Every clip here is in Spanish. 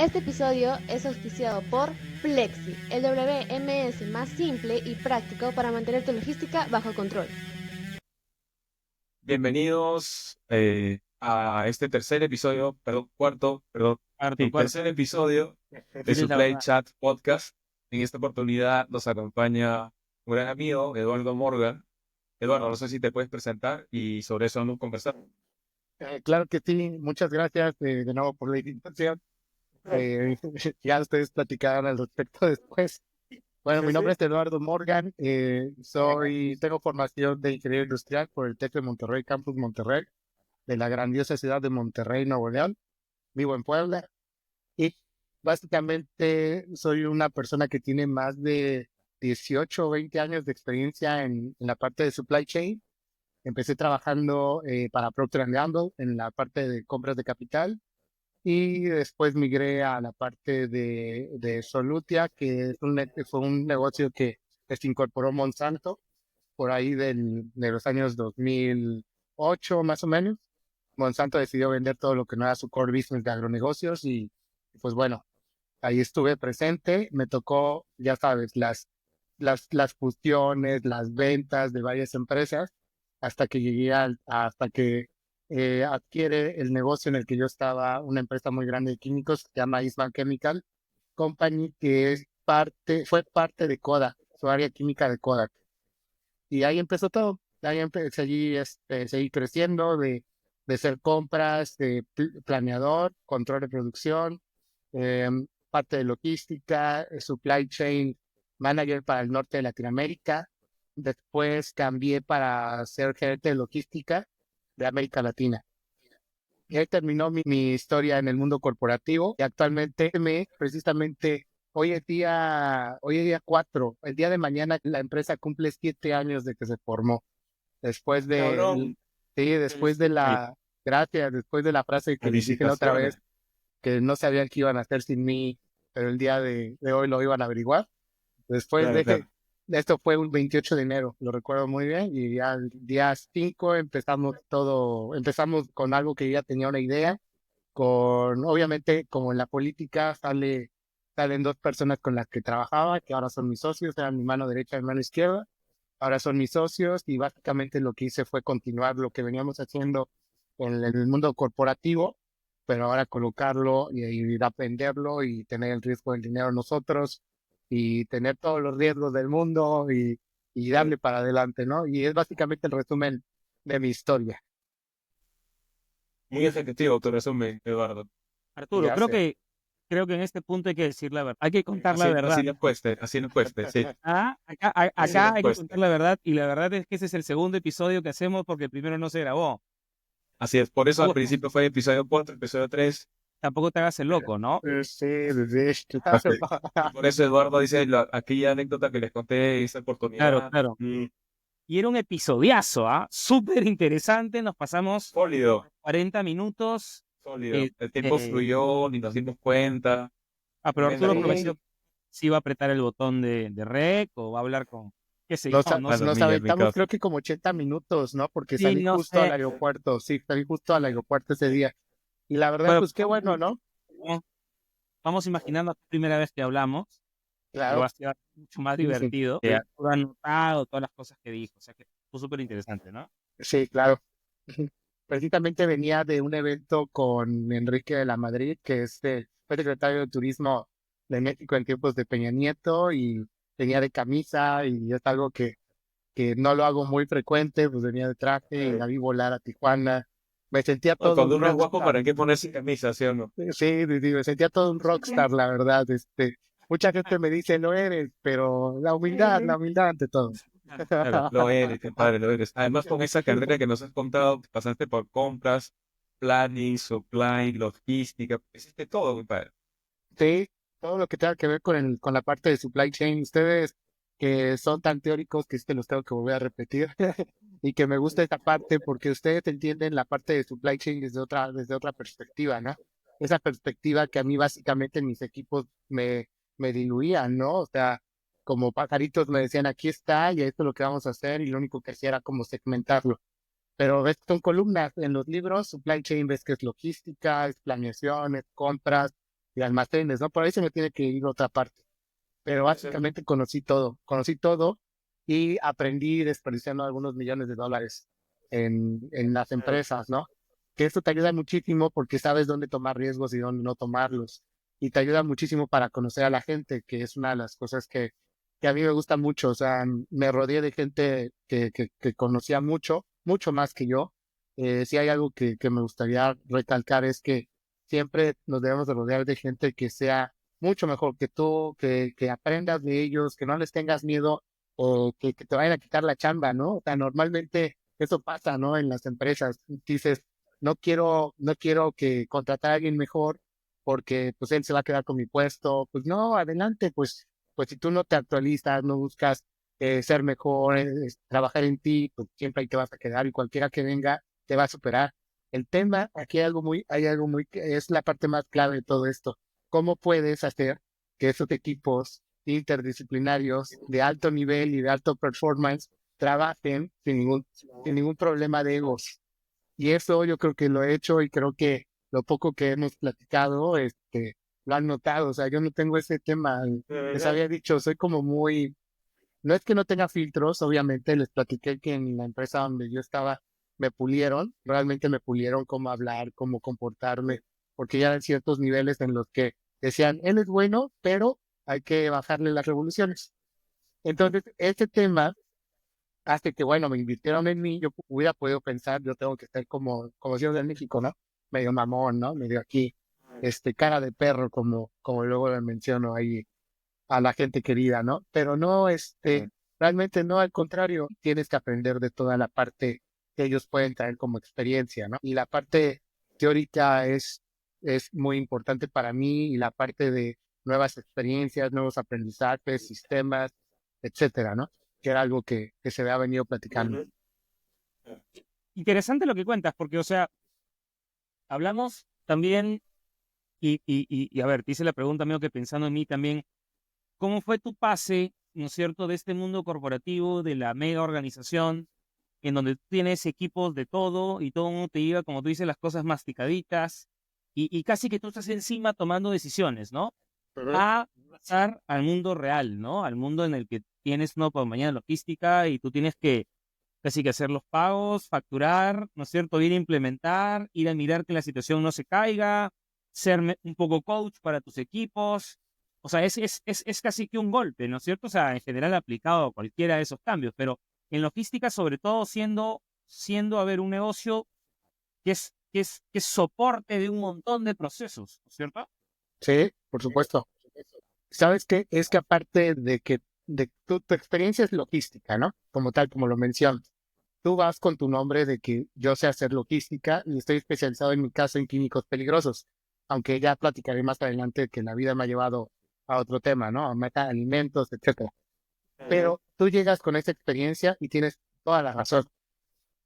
Este episodio es auspiciado por Plexi, el WMS más simple y práctico para mantener tu logística bajo control. Bienvenidos a este tercer episodio, cuarto episodio de Supply Chat Podcast. En esta oportunidad nos acompaña un gran amigo, Eduardo Morgan. Eduardo, no sé si te puedes presentar y sobre eso vamos a conversar. Claro que sí, muchas gracias de nuevo por la invitación. Ya ustedes platicarán al respecto después. Bueno, mi nombre es Eduardo Morgan, tengo formación de ingeniero industrial por el TEC de Monterrey, Campus Monterrey, de la grandiosa ciudad de Monterrey, Nuevo León. Vivo en Puebla y básicamente soy una persona que tiene más de 18 o 20 años de experiencia en la parte de supply chain. Empecé trabajando para Procter & Gamble en la parte de compras de capital y después migré a la parte de Solutia, que fue un negocio que se incorporó Monsanto por ahí de los años 2008 más o menos. Monsanto decidió vender todo lo que no era su core business de agronegocios y pues bueno, ahí estuve presente. Me tocó, ya sabes, las fusiones, las ventas de varias empresas hasta que hasta que adquiere el negocio en el que yo estaba, una empresa muy grande de químicos que se llama Eastman Chemical Company, que fue parte de Kodak, su área química de Kodak. Y ahí empezó todo. Ahí seguí creciendo de hacer compras, de planeador, control de producción, parte de logística, supply chain manager para el norte de Latinoamérica. Después cambié para ser gerente de logística de América Latina. Y ahí terminó mi historia en el mundo corporativo. Y actualmente precisamente hoy es día 4, el día de mañana la empresa cumple 7 años de que se formó. Después de, sí, gracias, después de la frase que les dije la otra vez, que no sabían qué iban a hacer sin mí, pero el día de hoy lo iban a averiguar. Después Claro. Esto fue un 28 de enero, lo recuerdo muy bien, y ya el día 5 empezamos con algo que ya tenía una idea, obviamente, como en la política, salen dos personas con las que trabajaba, que ahora son mis socios, eran mi mano derecha y mi mano izquierda, ahora son mis socios, y básicamente lo que hice fue continuar lo que veníamos haciendo en el mundo corporativo, pero ahora colocarlo y aprenderlo y tener el riesgo del dinero nosotros y tener todos los riesgos del mundo y darle para adelante, ¿no? Y es básicamente el resumen de mi historia. Muy efectivo tu resumen, Eduardo. Arturo, creo que en este punto hay que decir la verdad. Hay que contar la verdad. Así nos cueste, sí. Acá hay que contar la verdad, y la verdad es que ese es el segundo episodio que hacemos porque el primero no se grabó. Así es, por eso al principio fue episodio 4, episodio 3. Tampoco te hagas el loco, ¿no? Sí, desde esto. Por eso Eduardo dice aquella anécdota que les conté, esa oportunidad. Claro. Y era un episodiazo, súper interesante. Nos pasamos Sólido. 40 minutos. Sólido. El tiempo fluyó, ni nos dimos cuenta. Pero Arturo prometió si iba a apretar el botón de rec o va a hablar con... ¿Qué sé yo? Nos aventamos creo que como 80 minutos, ¿no? Porque salí justo al aeropuerto. Sí, salí justo al aeropuerto ese día. Y la verdad, pues qué bueno, ¿no? Vamos imaginando la primera vez que hablamos. Claro. Va a ser mucho más divertido. Sí. Arturo ha anotado todas las cosas que dijo. O sea que fue súper interesante, ¿no? Sí, claro. Precisamente venía de un evento con Enrique de la Madrid, que fue secretario de Turismo de México en tiempos de Peña Nieto, y venía de camisa, y es algo que no lo hago muy frecuente, pues venía de traje y la vi volar a Tijuana. Me sentía todo cuando uno es guapo, ¿para qué ponerse camisa, sí o no? Sí, me sentía todo un rockstar, la verdad. Mucha gente me dice, lo eres, pero la humildad ante todo. Claro, lo eres, compadre, lo eres. Además, con esa carrera que nos has contado, pasaste por compras, planning, supply, logística, hiciste todo, compadre. Sí, todo lo que tenga que ver con la parte de supply chain. Ustedes que son tan teóricos que los tengo que volver a repetir y que me gusta esta parte porque ustedes entienden la parte de supply chain desde otra perspectiva, ¿no? Esa perspectiva que a mí básicamente en mis equipos me diluían, ¿no? O sea, como pajaritos me decían, aquí está y esto es lo que vamos a hacer, y lo único que hacía era como segmentarlo. Pero ves, son columnas en los libros. Supply chain ves que es logística, es planeación, es compras, y almacenes, ¿no? Por ahí se me tiene que ir a otra parte. Pero básicamente conocí todo y aprendí desperdiciando algunos millones de dólares en las empresas, ¿no? Que esto te ayuda muchísimo porque sabes dónde tomar riesgos y dónde no tomarlos. Y te ayuda muchísimo para conocer a la gente, que es una de las cosas que a mí me gusta mucho. O sea, me rodeé de gente que conocía mucho, mucho más que yo. Si hay algo que me gustaría recalcar es que siempre nos debemos de rodear de gente que sea mucho mejor que tú, que aprendas de ellos, que no les tengas miedo o que te vayan a quitar la chamba, ¿no? O sea, normalmente eso pasa, ¿no? En las empresas. Dices, no quiero que contratar a alguien mejor porque pues él se va a quedar con mi puesto. Pues no, adelante, pues si tú no te actualizas, no buscas ser mejor, trabajar en ti, pues siempre ahí te vas a quedar y cualquiera que venga te va a superar. El tema, aquí hay algo muy, es la parte más clave de todo esto. ¿Cómo puedes hacer que esos equipos interdisciplinarios de alto nivel y de alto performance trabajen sin ningún problema de egos? Y eso yo creo que lo he hecho y creo que lo poco que hemos platicado, lo han notado. O sea, yo no tengo ese tema. Les había dicho, soy como muy, no es que no tenga filtros, obviamente les platiqué que en la empresa donde yo estaba realmente me pulieron cómo hablar, cómo comportarme, porque ya eran ciertos niveles en los que decían, él es bueno, pero hay que bajarle las revoluciones. Entonces, este tema hace que, bueno, me invirtieron en mí, yo hubiera podido pensar, yo tengo que ser como decimos en México, ¿no? Medio mamón, ¿no? Medio aquí, cara de perro, como luego le menciono ahí a la gente querida, ¿no? Pero no, realmente no, al contrario, tienes que aprender de toda la parte que ellos pueden traer como experiencia, ¿no? Y la parte teórica es muy importante para mí y la parte de nuevas experiencias, nuevos aprendizajes, sistemas, etcétera, ¿no? Que era algo que se había venido platicando. Interesante lo que cuentas, porque, o sea, hablamos también, y a ver, te hice la pregunta medio que pensando en mí también, ¿cómo fue tu pase, ¿no es cierto?, de este mundo corporativo, de la mega organización, en donde tienes equipos de todo y todo el mundo te lleva, como tú dices, las cosas masticaditas y casi que tú estás encima tomando decisiones, ¿no? A pasar al mundo real, ¿no? Al mundo en el que tienes una por mañana logística y tú tienes que casi que hacer los pagos, facturar, ¿no es cierto? Ir a implementar, ir a mirar que la situación no se caiga, ser un poco coach para tus equipos. O sea, es casi que un golpe, ¿no es cierto? O sea, en general aplicado a cualquiera de esos cambios, pero en logística, sobre todo siendo a ver, un negocio que es soporte de un montón de procesos, ¿no es cierto? Sí, por supuesto. ¿Sabes qué? Es que aparte de que tu experiencia es logística, ¿no? Como tal, como lo mencionas. Tú vas con tu nombre de que yo sé hacer logística y estoy especializado en mi caso en químicos peligrosos, aunque ya platicaré más adelante que la vida me ha llevado a otro tema, ¿no? A meta alimentos, etcétera. Pero tú llegas con esa experiencia y tienes toda la razón.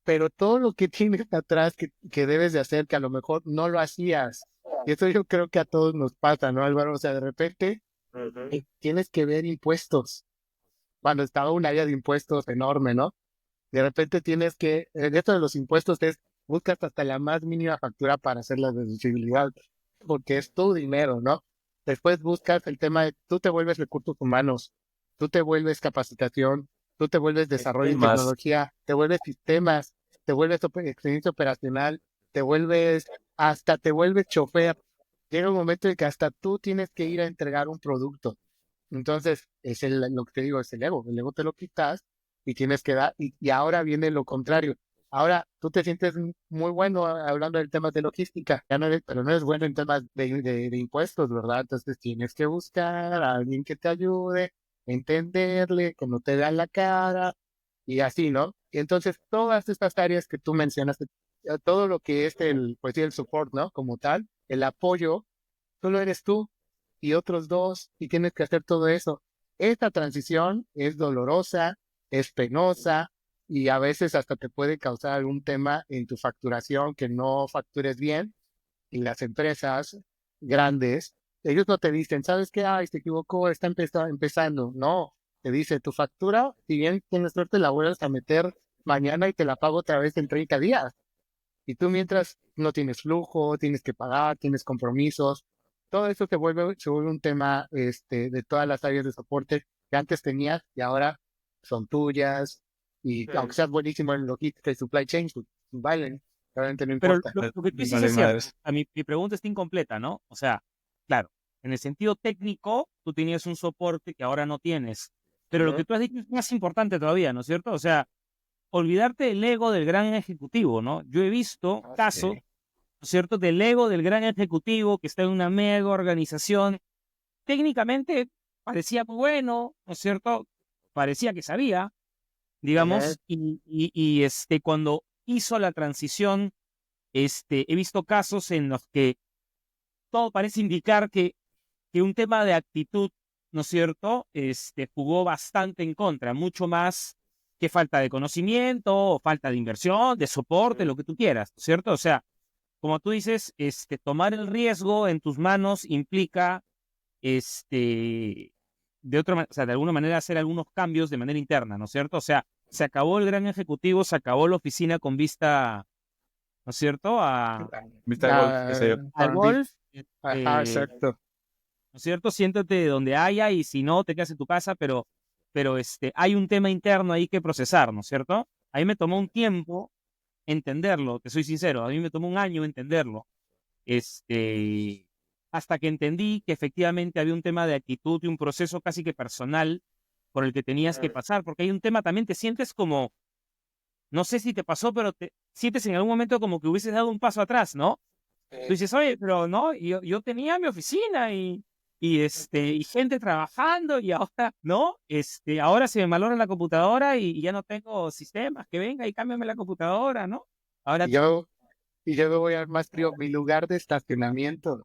Pero todo lo que tienes atrás que debes de hacer, que a lo mejor no lo hacías. Y eso yo creo que a todos nos pasa, ¿no, Álvaro? O sea, de repente tienes que ver impuestos. Cuando estaba un área de impuestos enorme, ¿no? De repente tienes que, esto de los impuestos buscas hasta la más mínima factura para hacer la deducibilidad, porque es tu dinero, ¿no? Después buscas el tema de, tú te vuelves recursos humanos, tú te vuelves capacitación, tú te vuelves desarrollo y Más. tecnología, te vuelves sistemas, te vuelves experiencia operacional, hasta te vuelves chofer. Llega un momento en que hasta tú tienes que ir a entregar un producto. Entonces, lo que te digo, es el ego te lo quitas y tienes que dar, y ahora viene lo contrario. Ahora tú te sientes muy bueno hablando del tema de logística, ya no eres, pero no eres bueno en temas de impuestos, ¿verdad? Entonces tienes que buscar a alguien que te ayude, entenderle, que no te vea la cara, y así, ¿no? Y entonces todas estas áreas que tú mencionaste, todo lo que es pues sí, el support, ¿no? Como tal, el apoyo, solo eres tú y otros dos, y tienes que hacer todo eso. Esta transición es dolorosa, es penosa, y a veces hasta te puede causar algún tema en tu facturación, que no factures bien. Y las empresas grandes, ellos no te dicen, ¿sabes qué? Ay, se equivocó, está empezando. No, te dice, tu factura, si bien tienes suerte, la vuelves a meter mañana y te la pago otra vez en 30 días. Y tú mientras no tienes flujo, tienes que pagar, tienes compromisos. todo eso se vuelve un tema de todas las áreas de soporte que antes tenías y ahora son tuyas. Y aunque seas buenísimo en logística y supply chain, pues vale, realmente no Pero importa. lo que tú dices Vale, es cierto. madres. Mi pregunta está incompleta, ¿no? O sea, claro, en el sentido técnico, tú tenías un soporte que ahora no tienes. Pero lo que tú has dicho es más importante todavía, ¿no es cierto? O sea, olvidarte del ego del gran ejecutivo, ¿no? Yo he visto casos, Sí. ¿no es cierto?, del ego del gran ejecutivo que está en una mega organización. Técnicamente parecía muy bueno, ¿no es cierto? Parecía que sabía, Ajá. digamos, y cuando hizo la transición, he visto casos en los que todo parece indicar que un tema de actitud, ¿no es cierto?, jugó bastante en contra, mucho más que falta de conocimiento, o falta de inversión, de soporte, lo que tú quieras, ¿no es cierto? O sea, como tú dices, tomar el riesgo en tus manos implica, o sea, de alguna manera hacer algunos cambios de manera interna, ¿no es cierto? O sea, se acabó el gran ejecutivo, se acabó la oficina con vista, ¿no es cierto?, Mr. Golf, qué sé yo. al golf, Ajá, exacto. ¿no es cierto? Siéntate donde haya y si no, te quedas en tu casa, pero hay un tema interno ahí que procesar, ¿no es cierto? A mí me tomó un tiempo entenderlo, te soy sincero, a mí me tomó un año entenderlo, este, hasta que entendí que efectivamente había un tema de actitud y un proceso casi que personal por el que tenías que pasar, porque hay un tema también, te sientes como, no sé si te pasó, pero te sientes en algún momento como que hubieses dado un paso atrás, ¿no? Tú dices, oye, pero no, yo tenía mi oficina y gente trabajando y ahora, ¿no? Ahora se me malora la computadora y ya no tengo sistemas, que venga y cámbiame la computadora, ¿no? Ahora, Y yo, y yo me voy a más frío, mi lugar de estacionamiento.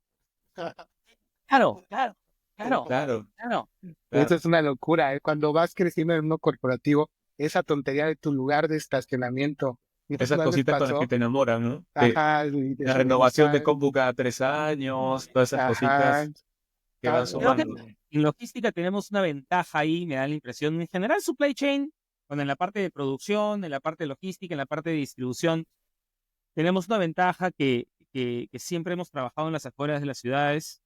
claro, claro, claro, Claro, claro. Eso claro. es una locura, ¿eh? Cuando vas creciendo en uno corporativo, esa tontería de tu lugar de estacionamiento. Esas ¿No les cositas con las que pasó? te enamoran, ¿no? Ajá, y La renovación de revisar. compu cada 3 años, todas esas Ajá. cositas que van Creo que sumando. en logística tenemos una ventaja ahí, me da la impresión. En general, supply chain, bueno, en la parte de producción, en la parte de logística, en la parte de distribución, tenemos una ventaja que siempre hemos trabajado en las afueras de las ciudades,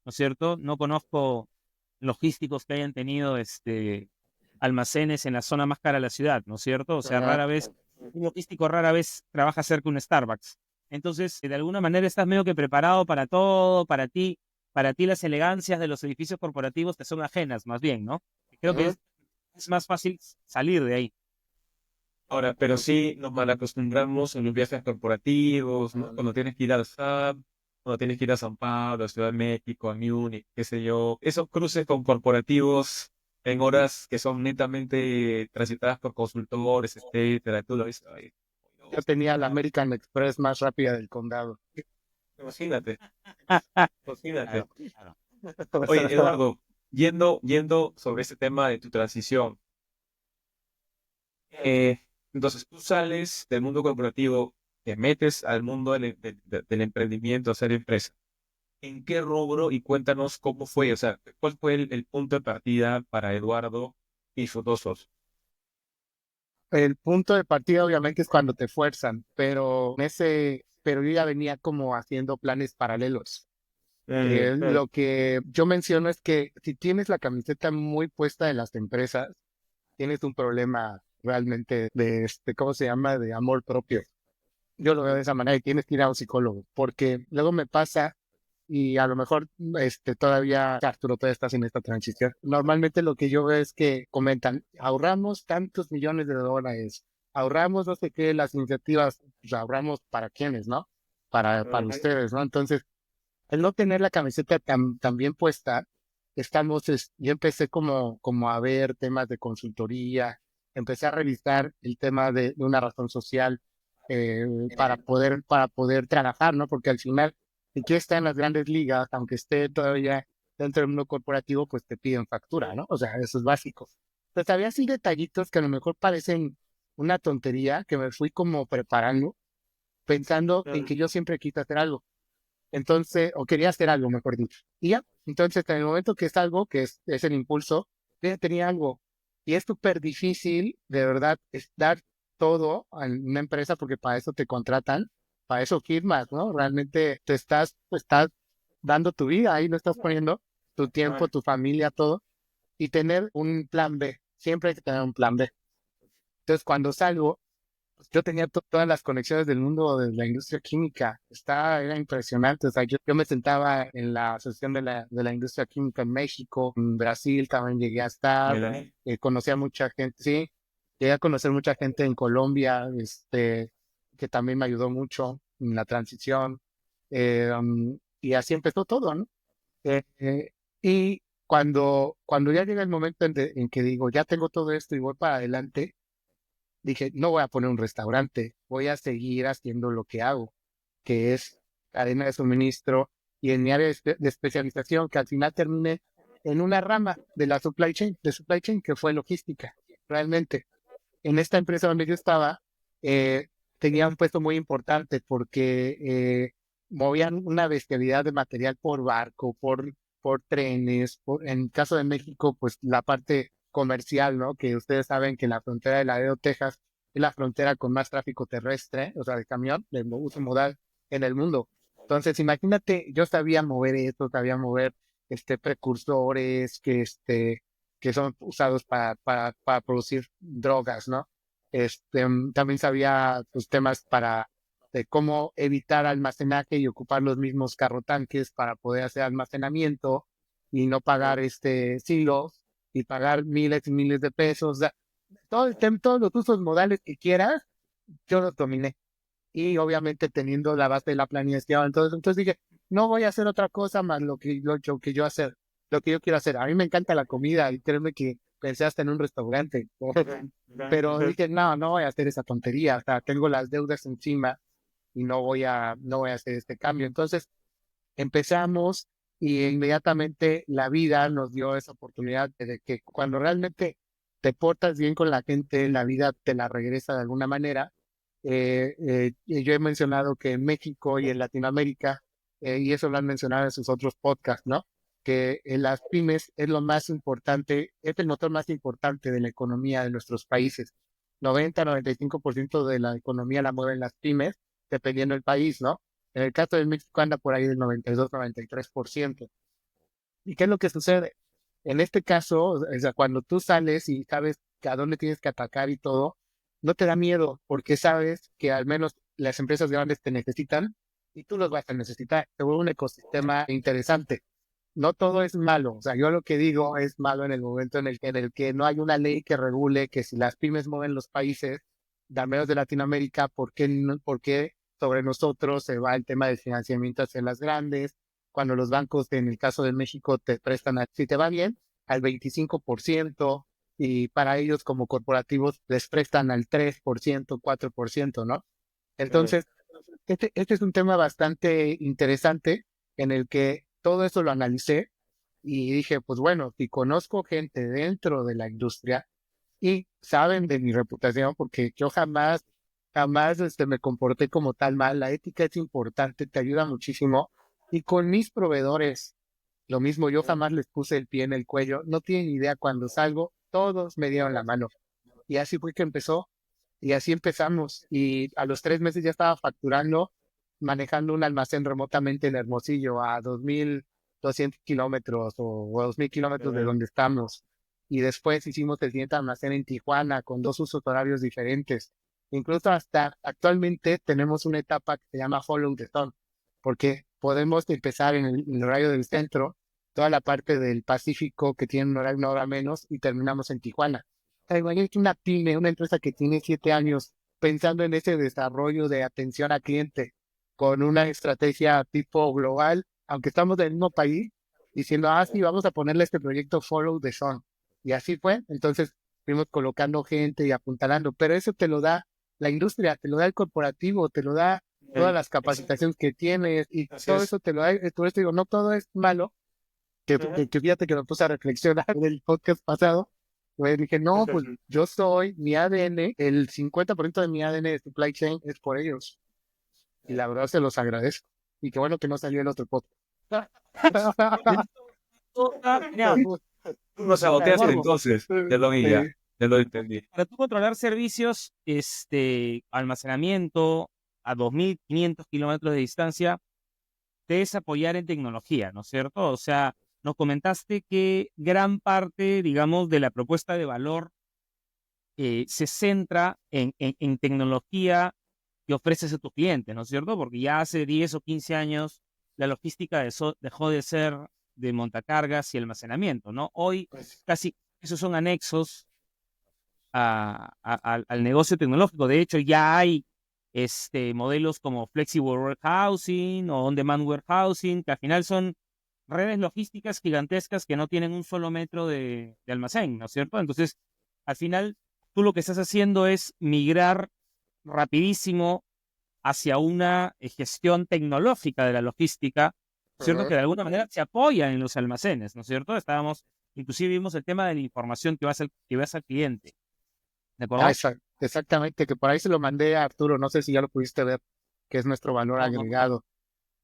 ¿no es cierto? No conozco logísticos que hayan tenido almacenes en la zona más cara de la ciudad, ¿no es cierto? O sea, Ajá. un logístico rara vez trabaja cerca de un Starbucks. Entonces, de alguna manera estás medio que preparado para todo, para ti las elegancias de los edificios corporativos te son ajenas, más bien, ¿no? Creo que Ajá. es más fácil salir de ahí. Ahora, pero sí nos malacostumbramos en los viajes corporativos, ¿no? Cuando tienes que ir al SAP, cuando tienes que ir a San Pablo, a Ciudad de México, a Múnich, qué sé yo. Esos cruces con corporativos en horas que son netamente transitadas por consultores, etcétera. Tú lo ves ahí. Yo tenía la American Express más rápida del condado. Imagínate, imagínate. Claro, claro. Oye, Eduardo, yendo sobre este tema de tu transición, eh, entonces tú sales del mundo corporativo, te metes al mundo del emprendimiento, hacer empresa. ¿En qué rubro? Y cuéntanos cómo fue, o sea, cuál fue el punto de partida para Eduardo y sus dos socios. El punto de partida obviamente es cuando te fuerzan, pero yo ya venía como haciendo planes paralelos. Lo que yo menciono es que si tienes la camiseta muy puesta en las empresas, tienes un problema realmente ¿cómo se llama? De amor propio. Yo lo veo de esa manera y tienes que ir a un psicólogo, porque luego me pasa y a lo mejor todavía, Arturo, todavía estás en esta transición. Normalmente lo que yo veo es que comentan, ahorramos tantos millones de dólares, ahorramos no sé qué, las iniciativas, pues ahorramos para quiénes, ¿no? Para ustedes, ¿no? Entonces, el no tener la camiseta tan bien puesta, yo empecé como a ver temas de consultoría, empecé a revisar el tema de una razón social eh, para poder trabajar, ¿no? Porque al final, si quieres estar en las grandes ligas, aunque esté todavía dentro del mundo corporativo, pues te piden factura, ¿no? O sea, eso es básico. Entonces había así detallitos que a lo mejor parecen una tontería, que me fui como preparando, pensando en que yo siempre quise hacer algo. Entonces, o quería hacer algo, mejor dicho. Y ya, entonces en el momento que es algo, que es el impulso, ya tenía algo. Y es súper difícil, de verdad, es dar todo a una empresa porque para eso te contratan, para eso firmas, ¿no? Realmente te estás dando tu vida, ahí lo estás poniendo, tu tiempo, tu familia, todo, y tener un plan B. Siempre hay que tener un plan B. Entonces, cuando salgo, pues, yo tenía todas las conexiones del mundo de la industria química. Era impresionante. O sea, yo me sentaba en la asociación de la industria química en México, en Brasil también llegué a estar. Conocí a mucha gente, sí. Llegué a conocer mucha gente en Colombia, que también me ayudó mucho en la transición. Y así empezó todo, ¿no? Y cuando ya llega el momento en que digo, ya tengo todo esto y voy para adelante, dije, no voy a poner un restaurante, voy a seguir haciendo lo que hago, que es cadena de suministro y en mi área de especialización, que al final terminé en una rama de la supply chain, que fue logística. Realmente, en esta empresa donde yo estaba, tenía un puesto muy importante porque movían una bestialidad de material por barco, por trenes, en el caso de México, pues la parte comercial, ¿no? Que ustedes saben que la frontera de Laredo, Texas, es la frontera con más tráfico terrestre, o sea, de camión, de uso modal en el mundo. Entonces, imagínate, yo sabía mover esto, sabía mover precursores que son usados para producir drogas, ¿no? También sabía pues, temas de cómo evitar almacenaje y ocupar los mismos carrotanques para poder hacer almacenamiento y no pagar silos y pagar miles y miles de pesos. O sea, todos los usos modales que quieras, yo los dominé. Y obviamente teniendo la base de la planeación. Entonces dije, no voy a hacer otra cosa más lo que yo quiero hacer. A mí me encanta la comida y créeme que pensé hasta en un restaurante. Pero dije, no voy a hacer esa tontería. O sea, tengo las deudas encima y no voy a hacer este cambio. Entonces empezamos y inmediatamente la vida nos dio esa oportunidad de que cuando realmente te portas bien con la gente, la vida te la regresa de alguna manera. Yo he mencionado que en México y en Latinoamérica, y eso lo han mencionado en sus otros podcasts, ¿no? Que las pymes es lo más importante, es el motor más importante de la economía de nuestros países. 90-95% de la economía la mueven las pymes, dependiendo del país, ¿no? En el caso de México anda por ahí del 92-93%. ¿Y qué es lo que sucede? En este caso, o sea, cuando tú sales y sabes a dónde tienes que atacar y todo, no te da miedo porque sabes que al menos las empresas grandes te necesitan y tú los vas a necesitar. Se vuelve un ecosistema interesante. No todo es malo. O sea, yo lo que digo es malo en el momento en el que no hay una ley que regule que si las pymes mueven los países, al menos de Latinoamérica, ¿por qué sobre nosotros se va el tema del financiamiento hacia las grandes? Cuando los bancos, en el caso de México, te prestan, si te va bien, al 25%, y para ellos como corporativos les prestan al 3%, 4%, ¿no? Entonces, este es un tema bastante interesante en el que todo eso lo analicé y dije, pues bueno, si conozco gente dentro de la industria y saben de mi reputación, porque yo jamás me comporté como tal mal, la ética es importante, te ayuda muchísimo, y con mis proveedores, lo mismo, yo jamás les puse el pie en el cuello, no tienen idea, cuando salgo, todos me dieron la mano, y así fue que empezó, y así empezamos, y a los 3 meses ya estaba facturando, manejando un almacén remotamente en Hermosillo, a 2,200 kilómetros o 2,000 kilómetros de donde estamos. Y después hicimos el siguiente almacén en Tijuana con 2 usos horarios diferentes. Incluso hasta actualmente tenemos una etapa que se llama Follow the Sun, porque podemos empezar en el horario del centro, toda la parte del Pacífico que tiene un horario una hora menos y terminamos en Tijuana. Es una pyme, una empresa que tiene 7 años pensando en ese desarrollo de atención al cliente con una estrategia tipo global, aunque estamos del mismo país, diciendo, sí, vamos a ponerle este proyecto Follow the Sun. Y así fue. Entonces fuimos colocando gente y apuntalando, pero eso te lo da la industria, te lo da el corporativo, te lo da todas las capacitaciones que tienes y todo eso te lo da. Por eso digo, no todo es malo, que fíjate que me puse a reflexionar del podcast pasado. Pues dije, no, pues yo soy mi ADN, el 50% de mi ADN de supply chain es por ellos. Y la verdad se los agradezco. Y qué bueno que no salió el otro podcast. Mira, Tú lo saboteaste Eduardo, entonces, ya lo vi, ya lo entendí. para tú controlar servicios, almacenamiento a 2.500 kilómetros de distancia, es apoyar en tecnología, ¿no es cierto? O sea, nos comentaste que gran parte, digamos, de la propuesta de valor se centra en tecnología que ofreces a tus clientes, ¿no es cierto? Porque ya hace 10 o 15 años la logística dejó de ser de montacargas y almacenamiento, ¿no? Hoy Pues, casi esos son anexos al negocio tecnológico. De hecho, ya hay modelos como Flexible Warehousing o On-Demand Warehousing, que al final son redes logísticas gigantescas que no tienen un solo metro de almacén, ¿no es cierto? Entonces, al final, tú lo que estás haciendo es migrar rapidísimo hacia una gestión tecnológica de la logística, ¿no es cierto? ujú. Que de alguna manera se apoya en los almacenes, ¿no es cierto? Inclusive vimos el tema de la información que vas al cliente, ¿de acuerdo? Exactamente, que por ahí se lo mandé a Arturo, no sé si ya lo pudiste ver, que es nuestro valor No, no, agregado.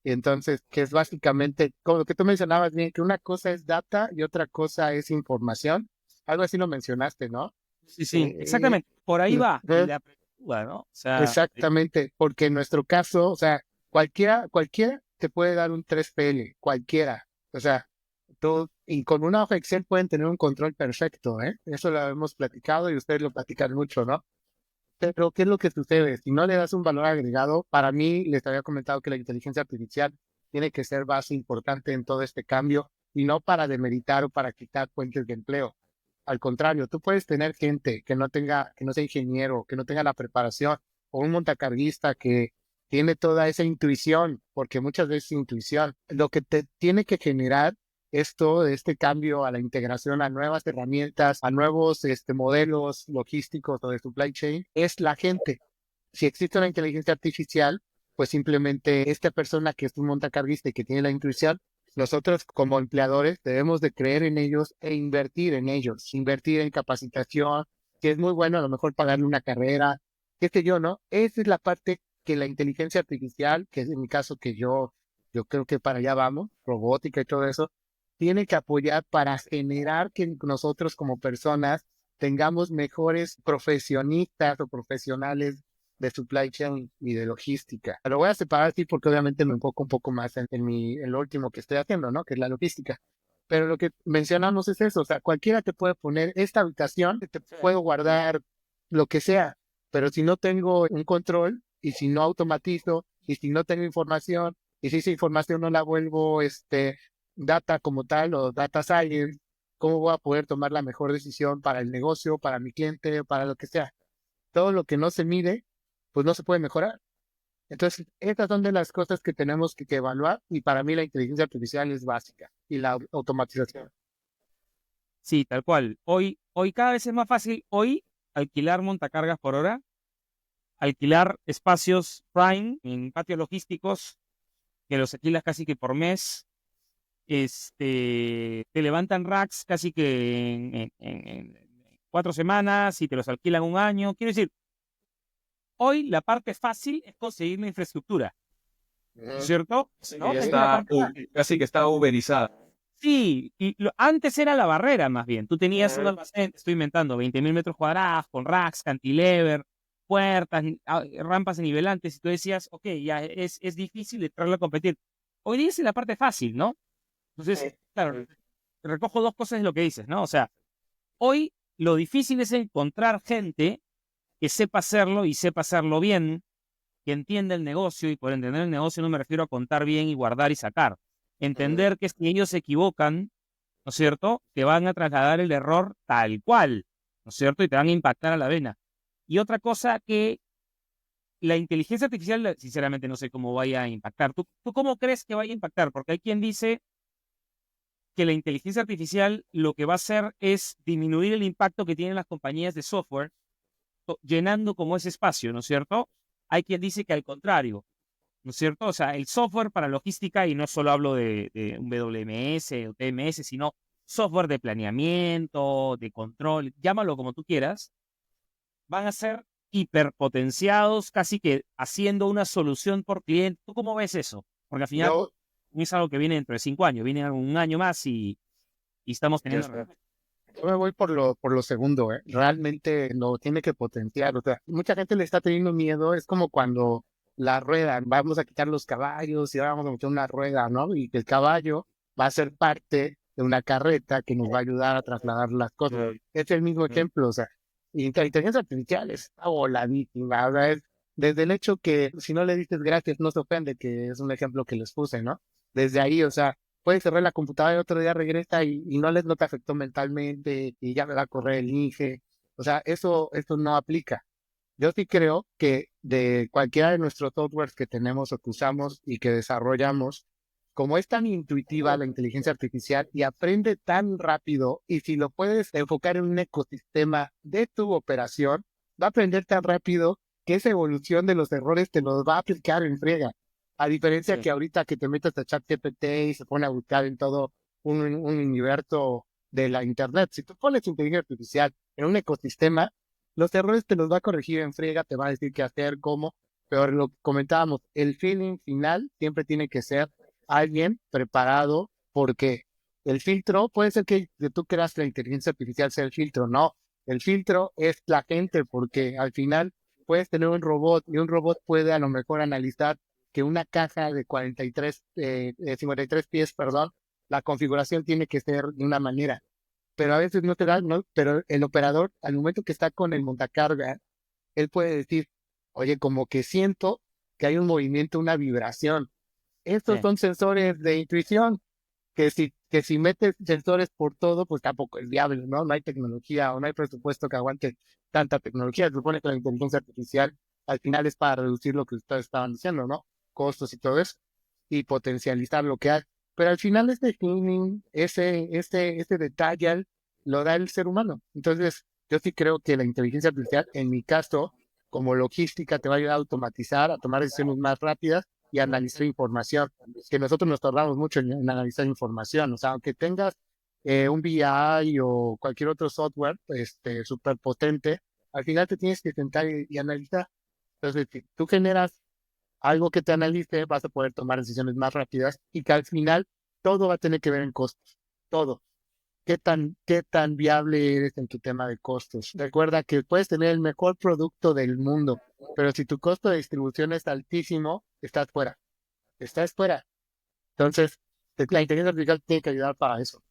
Y entonces, que es básicamente, como lo que tú mencionabas bien, que una cosa es data y otra cosa es información. Algo así lo mencionaste, ¿no? sí, sí, Eh, exactamente. Por ahí va eh, la pregunta, ¿no? O sea, Exactamente, porque en nuestro caso, o sea, cualquiera te puede dar un 3PL, cualquiera. O sea, tú, y con una hoja Excel pueden tener un control perfecto, ¿eh? Eso lo hemos platicado y ustedes lo platican mucho, ¿no? Pero, ¿qué es lo que sucede? Si no le das un valor agregado, para mí, les había comentado que la inteligencia artificial tiene que ser base importante en todo este cambio y no para demeritar o para quitar fuentes de empleo. Al contrario, tú puedes tener gente que no sea ingeniero, que no tenga la preparación, o un montacarguista que tiene toda esa intuición, porque muchas veces intuición. Lo que te tiene que generar esto, este cambio a la integración a nuevas herramientas, a nuevos modelos logísticos o de supply chain, es la gente. Si existe una inteligencia artificial, pues simplemente esta persona que es un montacarguista y que tiene la intuición, nosotros como empleadores debemos de creer en ellos e invertir en ellos, invertir en capacitación, que es muy bueno a lo mejor pagarle una carrera, qué sé yo, ¿no? Esa es la parte que la inteligencia artificial, que es en mi caso que yo creo que para allá vamos, robótica y todo eso, tiene que apoyar para generar que nosotros como personas tengamos mejores profesionistas o profesionales de supply chain y de logística. Lo voy a separar así porque obviamente me enfoco un poco más en lo último que estoy haciendo, ¿no? Que es la logística. Pero lo que mencionamos es eso, o sea, cualquiera te puede poner esta habitación, te puedo guardar lo que sea, pero si no tengo un control y si no automatizo y si no tengo información y si esa información no la vuelvo data como tal o data science, ¿cómo voy a poder tomar la mejor decisión para el negocio, para mi cliente, para lo que sea? Todo lo que no se mide, pues no se puede mejorar. Entonces, estas son de las cosas que tenemos que evaluar y para mí la inteligencia artificial es básica y la automatización. sí, tal cual. Hoy cada vez es más fácil, hoy, alquilar montacargas por hora, alquilar espacios prime en patios logísticos, que los alquilas casi que por mes, te levantan racks casi que en 4 semanas y te los alquilan un año. Quiero decir, hoy la parte fácil es conseguir la infraestructura, ¿no es Ujú. cierto? Sí, ¿No? ya Esa es la está, parte fácil. casi que está uberizada. Sí, y antes era la barrera más bien. Tú tenías un Ujú. almacén, te estoy inventando, 20.000 metros cuadrados, con racks, cantilever, puertas, rampas nivelantes, y tú decías, ok, ya es difícil entrarle a competir. Hoy día es la parte fácil, ¿no? Entonces, Sí. claro, recojo dos cosas de lo que dices, ¿no? O sea, hoy lo difícil es encontrar gente que sepa hacerlo y sepa hacerlo bien, que entienda el negocio, y por entender el negocio no me refiero a contar bien y guardar y sacar. Ujú. Entender que si ellos se equivocan, ¿no es cierto? Te van a trasladar el error tal cual, ¿no es cierto? Y te van a impactar a la vena. Y otra cosa que la inteligencia artificial, sinceramente no sé cómo vaya a impactar. ¿Tú cómo crees que vaya a impactar? Porque hay quien dice que la inteligencia artificial lo que va a hacer es disminuir el impacto que tienen las compañías de software, llenando como ese espacio, ¿no es cierto? Hay quien dice que al contrario, ¿no es cierto? O sea, el software para logística, y no solo hablo de un WMS o TMS, sino software de planeamiento, de control, llámalo como tú quieras, van a ser hiperpotenciados, casi que haciendo una solución por cliente. ¿Tú cómo ves eso? Porque al final Yo, no es algo que viene dentro de 5 años, viene un año más y estamos ya teniendo... está. Yo me voy por lo segundo, ¿eh? Realmente lo tiene que potenciar. O sea, mucha gente le está teniendo miedo. Es como cuando la rueda, vamos a quitar los caballos y ahora vamos a meter una rueda, ¿no? Y que el caballo va a ser parte de una carreta que nos va a ayudar a trasladar las cosas. Es el mismo ejemplo, o sea, y la inteligencia artificial está voladísima, o sea, es desde el hecho que si no le dices gracias no se ofende, que es un ejemplo que les puse, ¿no? Desde ahí, o sea, puedes cerrar la computadora y otro día regresa y no te afectó mentalmente y ya me va a correr el INGE. O sea, eso no aplica. Yo sí creo que de cualquiera de nuestros softwares que tenemos o que usamos y que desarrollamos, como es tan intuitiva la inteligencia artificial y aprende tan rápido, y si lo puedes enfocar en un ecosistema de tu operación, va a aprender tan rápido que esa evolución de los errores te los va a aplicar en friega. A diferencia que ahorita que te metes a ChatGPT y se pone a buscar en todo un universo de la internet, si tú pones inteligencia artificial en un ecosistema, los errores te los va a corregir en friega, te va a decir qué hacer, cómo, pero lo que comentábamos, el feeling final siempre tiene que ser alguien preparado, porque el filtro, puede ser que tú creas que la inteligencia artificial sea el filtro, no, el filtro es la gente, porque al final puedes tener un robot y un robot puede a lo mejor analizar que una caja de 53 pies, perdón, la configuración tiene que ser de una manera, pero a veces no te da, ¿no? Pero el operador, al momento que está con el montacarga, él puede decir, oye, como que siento que hay un movimiento, una vibración. Estos son sensores de intuición, que si metes sensores por todo, pues tampoco es viable, ¿no? No hay tecnología o no hay presupuesto que aguante tanta tecnología. Se supone que la inteligencia artificial al final es para reducir lo que ustedes estaban diciendo, ¿no? Costos y todo eso, y potencializar lo que hay. Pero al final este tuning, ese detalle lo da el ser humano. Entonces, yo sí creo que la inteligencia artificial, en mi caso, como logística, te va a ayudar a automatizar, a tomar decisiones más rápidas y analizar información, que nosotros nos tardamos mucho en analizar información. O sea, aunque tengas un BI o cualquier otro software súper potente, al final te tienes que sentar y analizar. Entonces, si tú generas algo que te analice, vas a poder tomar decisiones más rápidas y que al final todo va a tener que ver en costos. Todo. Qué tan viable eres en tu tema de costos? Recuerda que puedes tener el mejor producto del mundo, pero si tu costo de distribución es altísimo, estás fuera. Estás fuera. Entonces, la inteligencia artificial tiene que ayudar para eso.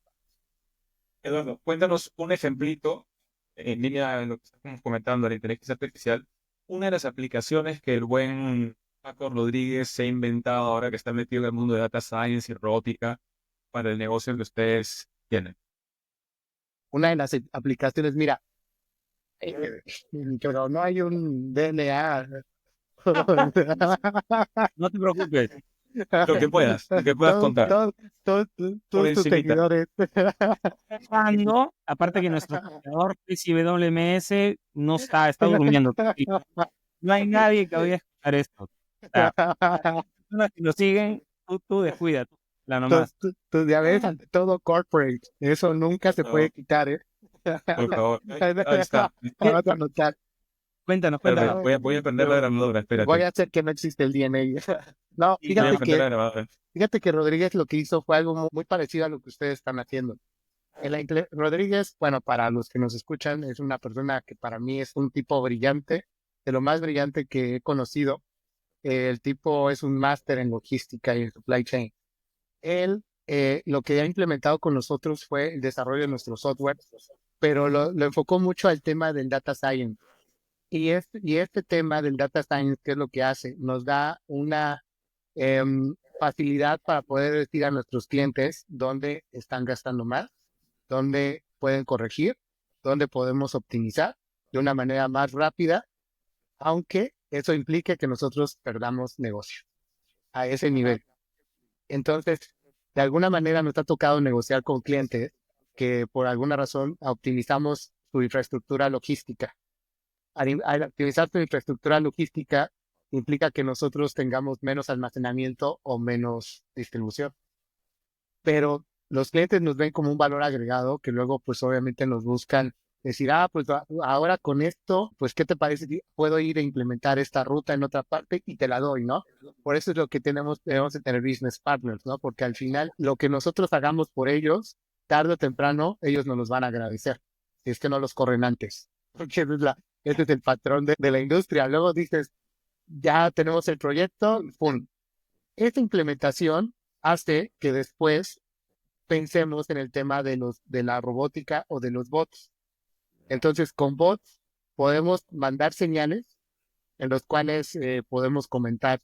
Eduardo, cuéntanos un ejemplito en línea de lo que estamos comentando de la inteligencia artificial. Una de las aplicaciones que el buen Paco Rodríguez se ha inventado ahora que está metido en el mundo de data science y robótica para el negocio que ustedes tienen. Una de las aplicaciones, mira, pero no hay un DNA. No te preocupes. Lo que puedas contar. Todos Por tus encimita. seguidores. Aparte que nuestro creador WMS no está durmiendo. No hay nadie que vaya a escuchar esto. O sea, las personas que lo siguen, tú descuida, la nomás. Tu diabetes ante todo corporate. Eso nunca se puede quitar, ¿eh? Por favor. Ahí está. Vamos a anotar. Cuéntanos. Perfecto. Voy a prender la grabadora, espérate. Voy a hacer que no existe el DNA. No, Voy a fíjate prender la grabadora. que Rodríguez lo que hizo fue algo muy parecido a lo que ustedes están haciendo. Rodríguez, bueno, para los que nos escuchan, es una persona que para mí es un tipo brillante, de lo más brillante que he conocido. El tipo es un máster en logística y en supply chain. Él lo que ha implementado con nosotros fue el desarrollo de nuestro software, pero lo enfocó mucho al tema del data science. Y este tema del data science, ¿qué es lo que hace? Nos da una facilidad para poder decir a nuestros clientes dónde están gastando más, dónde pueden corregir, dónde podemos optimizar de una manera más rápida, aunque eso implique que nosotros perdamos negocio a ese nivel. Entonces, de alguna manera nos ha tocado negociar con clientes que por alguna razón optimizamos su infraestructura logística. Al optimizar su infraestructura logística implica que nosotros tengamos menos almacenamiento o menos distribución. Pero los clientes nos ven como un valor agregado que luego pues obviamente nos buscan decir, pues ahora con esto, pues ¿qué te parece si puedo ir a implementar esta ruta en otra parte y te la doy, ¿no? Por eso es lo que debemos de tener business partners, ¿no? Porque al final lo que nosotros hagamos por ellos, tarde o temprano, ellos nos los van a agradecer. Si es que no los corren antes. Porque ese es el patrón de la industria. Luego dices, ya tenemos el proyecto, ¡pum! Esta implementación hace que después pensemos en el tema de la robótica o de los bots. Entonces, con bots podemos mandar señales en los cuales podemos comentar,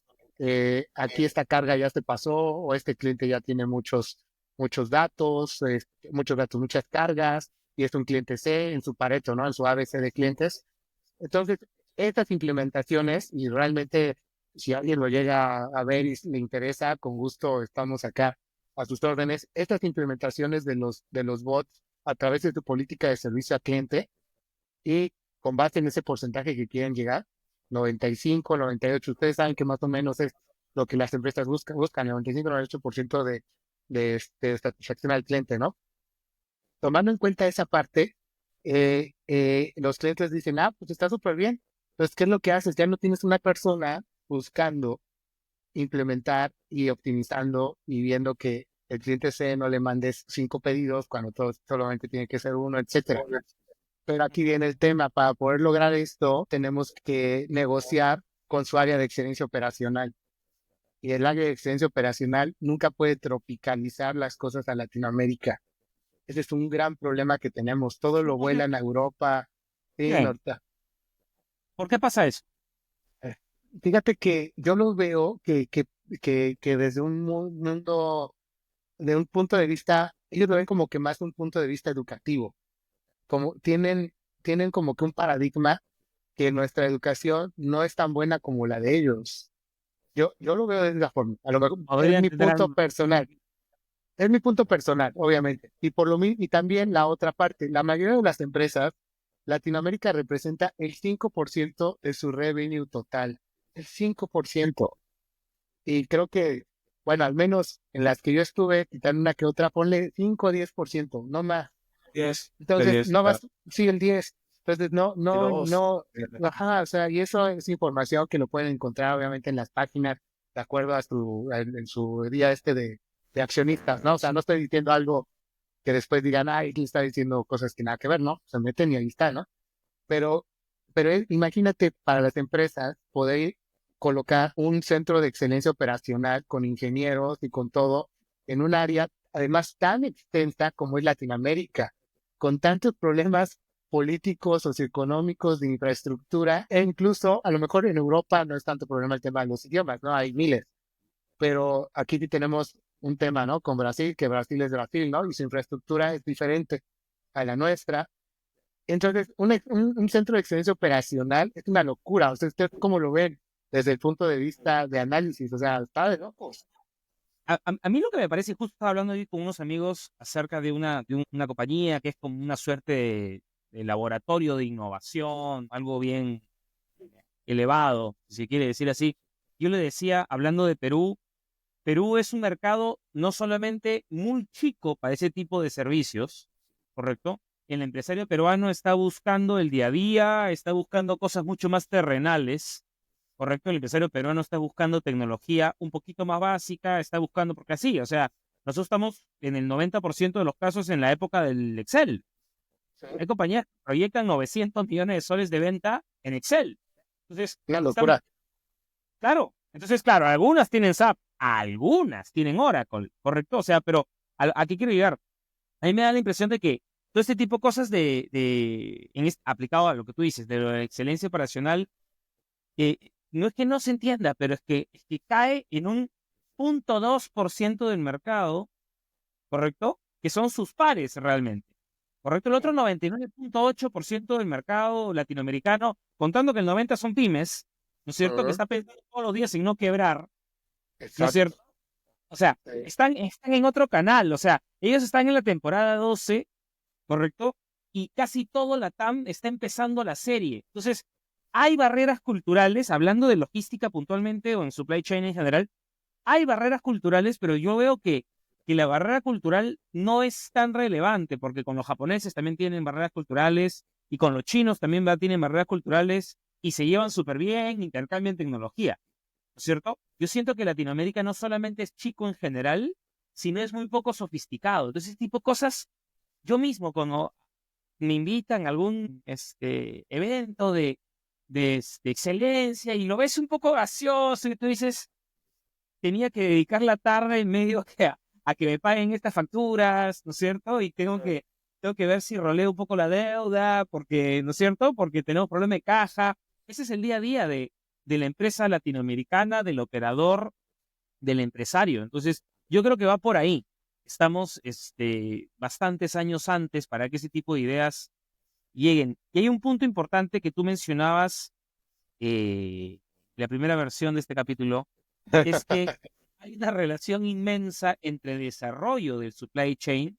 aquí esta carga ya se pasó, o este cliente ya tiene muchos datos, muchas cargas, y es un cliente C en su Pareto, ¿no? En su ABC de clientes. Entonces, estas implementaciones, y realmente si alguien lo llega a ver y le interesa, con gusto estamos acá a sus órdenes. Estas implementaciones de los bots a través de tu política de servicio al cliente y con base en ese porcentaje que quieren llegar, 95, 98, ustedes saben que más o menos es lo que las empresas buscan el 95, 98% de satisfacción al cliente, ¿no? Tomando en cuenta esa parte, los clientes dicen, pues está súper bien. Entonces, ¿qué es lo que haces? Ya no tienes una persona buscando implementar y optimizando y viendo que el cliente C no le mandes 5 pedidos cuando solamente tiene que ser uno, etcétera. Pero aquí viene el tema, para poder lograr esto, tenemos que negociar con su área de excelencia operacional. Y el área de excelencia operacional nunca puede tropicalizar las cosas a Latinoamérica. Ese es un gran problema que tenemos. Todo lo vuelan a Europa. Sí, Bien. ¿Por qué pasa eso? Fíjate que yo lo veo que desde un mundo, de un punto de vista, ellos lo ven como que más un punto de vista educativo. Como tienen como que un paradigma que nuestra educación no es tan buena como la de ellos. Yo lo veo de esa forma. A lo mejor Podría es mi entender punto algo. personal. Es mi punto personal, obviamente. Y por lo mismo, y también la otra parte, la mayoría de las empresas, Latinoamérica representa el 5% de su revenue total. El 5%. Y creo que, bueno, al menos en las que yo estuve, quitando una que otra, ponle 5 o 10%, no más. 10, de Entonces, 10, no vas, sí, el 10. Entonces, dos. ajá, o sea, y eso es información que lo pueden encontrar obviamente en las páginas, de acuerdo a en su día de accionistas, ¿no? O sea, no estoy diciendo algo que después digan, ay, le está diciendo cosas que nada que ver, ¿no? Se meten y ahí está, ¿no? Pero, imagínate para las empresas poder colocar un centro de excelencia operacional con ingenieros y con todo en un área, además tan extensa como es Latinoamérica, con tantos problemas políticos, socioeconómicos, de infraestructura, e incluso a lo mejor en Europa no es tanto problema el tema de los idiomas, ¿no? Hay miles, pero aquí sí tenemos un tema, ¿no? Con Brasil, que Brasil es Brasil, ¿no? Y su infraestructura es diferente a la nuestra. Entonces, un centro de excelencia operacional es una locura. O sea, ¿usted cómo lo ven desde el punto de vista de análisis? O sea, está de locos. A mí lo que me parece, justo estaba hablando hoy con unos amigos acerca de una compañía que es como una suerte de laboratorio de innovación, algo bien elevado, si se quiere decir así. Yo le decía, hablando de Perú, Perú es un mercado no solamente muy chico para ese tipo de servicios, ¿correcto? El empresario peruano está buscando el día a día, está buscando cosas mucho más terrenales, ¿correcto? El empresario peruano está buscando tecnología un poquito más básica, está buscando, porque así, o sea, nosotros estamos en el 90% de los casos en la época del Excel. Hay compañías que proyectan 900 millones de soles de venta en Excel. Entonces, Una estamos, locura. claro, entonces, claro, algunas tienen SAP, algunas tienen Oracle, ¿correcto? O sea, pero ¿a qué quiero llegar? A mí me da la impresión de que todo este tipo de cosas aplicado a lo que tú dices, de la excelencia operacional, no es que no se entienda, pero es que cae en un 0.2% del mercado, ¿correcto? Que son sus pares realmente, ¿correcto? El otro 99.8% del mercado latinoamericano, contando que el 90 son pymes, ¿no es cierto? Que Ujú. está pensando todos los días en no quebrar, ¿no es Exacto. cierto? O sea, Sí. están en otro canal, o sea, ellos están en la temporada 12, ¿correcto? Y casi todo la TAM está empezando la serie. Entonces, hay barreras culturales, hablando de logística puntualmente o en supply chain en general, hay barreras culturales, pero yo veo que la barrera cultural no es tan relevante, porque con los japoneses también tienen barreras culturales y con los chinos también tienen barreras culturales y se llevan súper bien, intercambian tecnología, ¿no es cierto? Yo siento que Latinoamérica no solamente es chico en general, sino es muy poco sofisticado. Entonces, ese tipo de cosas, yo mismo cuando me invitan a algún evento de excelencia y lo ves un poco gracioso y tú dices, tenía que dedicar la tarde en medio a que me paguen estas facturas, ¿no es cierto? Y tengo que ver si roleo un poco la deuda, porque, ¿no es cierto? Porque tenemos problema de caja. Ese es el día a día de la empresa latinoamericana, del operador, del empresario. Entonces, yo creo que va por ahí. Estamos bastantes años antes para que ese tipo de ideas lleguen. Y hay un punto importante que tú mencionabas, la primera versión de este capítulo, es que hay una relación inmensa entre el desarrollo del supply chain